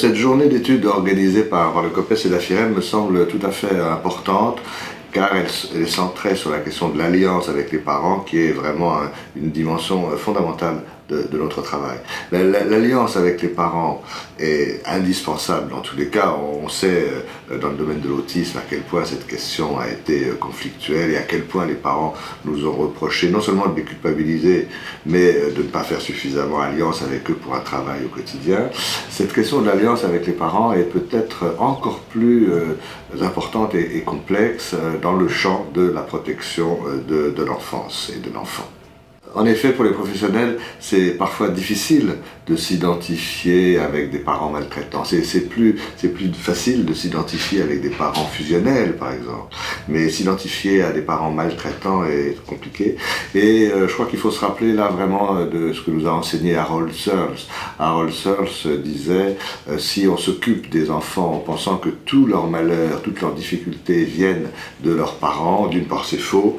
Cette journée d'études organisée par le COPES et la FIREM me semble tout à fait importante, car elle est centrée sur la question de l'alliance avec les parents, qui est vraiment une dimension fondamentale de notre travail. L'alliance avec les parents est indispensable dans tous les cas. On sait dans le domaine de l'autisme à quel point cette question a été conflictuelle et à quel point les parents nous ont reproché non seulement de les culpabiliser, mais de ne pas faire suffisamment alliance avec eux pour un travail au quotidien. Cette question de l'alliance avec les parents est peut-être encore plus importante et complexe dans le champ de la protection de l'enfance et de l'enfant. En effet, pour les professionnels, c'est parfois difficile de s'identifier avec des parents maltraitants. C'est plus facile de s'identifier avec des parents fusionnels, par exemple. Mais s'identifier à des parents maltraitants est compliqué. Et je crois qu'il faut se rappeler là vraiment de ce que nous a enseigné Harold Searle. Harold Searle disait si on s'occupe des enfants en pensant que tout leur malheur, toutes leurs difficultés viennent de leurs parents, d'une part c'est faux,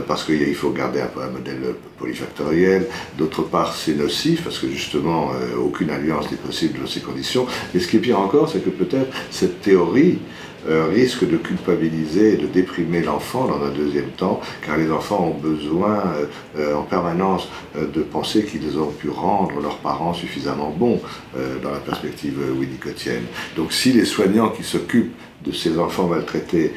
parce qu'il faut garder un peu un modèle polyfactoriel, d'autre part c'est nocif, parce que justement aucune alliance n'est possible dans ces conditions. Et ce qui est pire encore, c'est que peut-être cette théorie risque de culpabiliser et de déprimer l'enfant dans un deuxième temps, car les enfants ont besoin en permanence de penser qu'ils ont pu rendre leurs parents suffisamment bons dans la perspective winnicottienne. Donc si les soignants qui s'occupent de ces enfants maltraités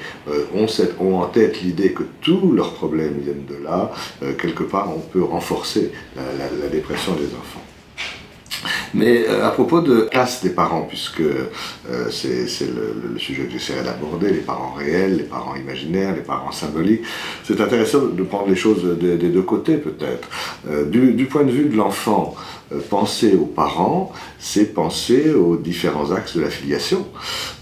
ont en tête l'idée que tous leurs problèmes viennent de là, quelque part on peut renforcer la dépression des enfants. Mais à propos de classe des parents, puisque c'est le sujet que j'essaierai d'aborder, les parents réels, les parents imaginaires, les parents symboliques, c'est intéressant de prendre les choses des deux côtés peut-être. Du point de vue de l'enfant, penser aux parents, c'est penser aux différents axes de la filiation.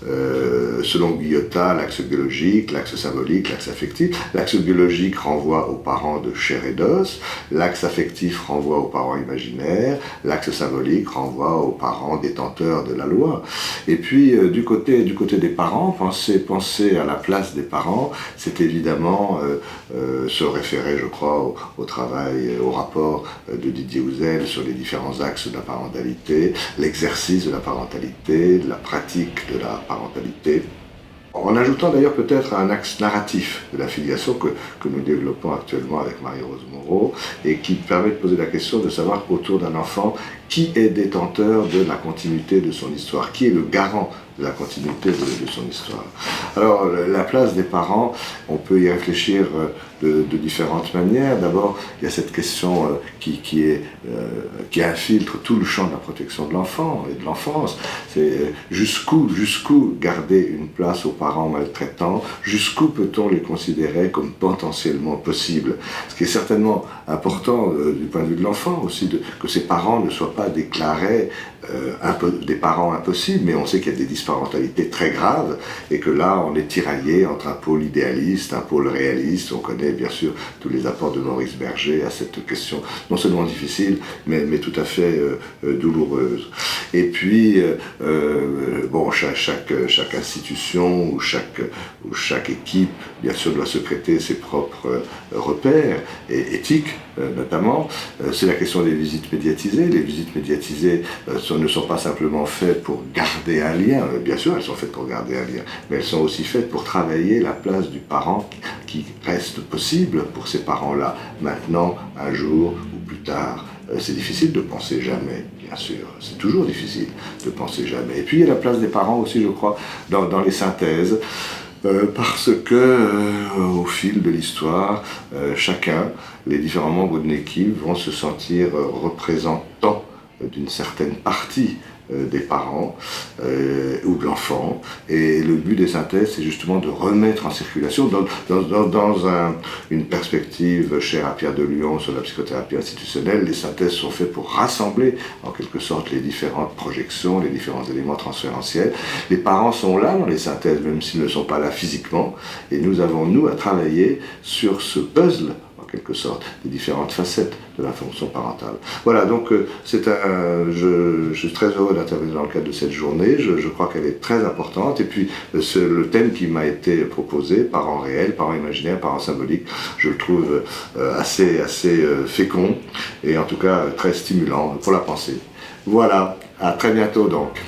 Selon Guyotat, l'axe biologique, l'axe symbolique, l'axe affectif. L'axe biologique renvoie aux parents de chair et d'os, l'axe affectif renvoie aux parents imaginaires, l'axe symbolique renvoie aux parents détenteurs de la loi. Et puis du côté des parents, penser à la place des parents, c'est évidemment se référer, je crois, au travail, au rapport de Didier Houzel sur les différents axes de la parentalité, l'exercice de la parentalité, de la pratique de la parentalité. En ajoutant d'ailleurs peut-être un axe narratif de la filiation que nous développons actuellement avec Marie-Rose Moreau et qui permet de poser la question de savoir autour d'un enfant qui est détenteur de la continuité de son histoire, qui est le garant de la continuité de son histoire. Alors la place des parents, on peut y réfléchir de différentes manières. D'abord, il y a cette question qui infiltre tout le champ de la protection de l'enfant et de l'enfance. C'est jusqu'où garder une place aux parents maltraitants, jusqu'où peut-on les considérer comme potentiellement possibles. Ce qui est certainement important du point de vue de l'enfant aussi, que ses parents ne soient pas déclarés des parents impossibles, mais on sait qu'il y a des disparentalités très graves et que là on est tiraillé entre un pôle idéaliste, un pôle réaliste. On connaît bien sûr tous les apports de Maurice Berger à cette question non seulement difficile mais tout à fait douloureuse. Et puis bon, chaque institution ou chaque équipe bien sûr doit se prêter ses propres repères et éthiques notamment. C'est la question des visites médiatisées. Les visites médiatisées ne sont pas simplement faites pour garder un lien, bien sûr elles sont faites pour garder un lien, mais elles sont aussi faites pour travailler la place du parent qui reste possible pour ces parents-là, maintenant, un jour ou plus tard. C'est difficile de penser jamais, bien sûr, c'est toujours difficile de penser jamais. Et puis il y a la place des parents aussi, je crois, dans les synthèses, parce que au fil de l'histoire, chacun, les différents membres d'une équipe vont se sentir représentants d'une certaine partie des parents ou de l'enfant, et le but des synthèses c'est justement de remettre en circulation dans une perspective chère à Pierre de Lyon sur la psychothérapie institutionnelle. Les synthèses sont faites pour rassembler en quelque sorte les différentes projections, les différents éléments transférentiels. Les parents sont là dans les synthèses même s'ils ne sont pas là physiquement, et nous avons à travailler sur ce puzzle en quelque sorte, des différentes facettes de la fonction parentale. Voilà, donc je suis très heureux d'intervenir dans le cadre de cette journée. Je crois qu'elle est très importante. Et puis, le thème qui m'a été proposé, parents réels, parents imaginaires, parents symboliques, je le trouve assez fécond et en tout cas très stimulant pour la pensée. Voilà, à très bientôt donc.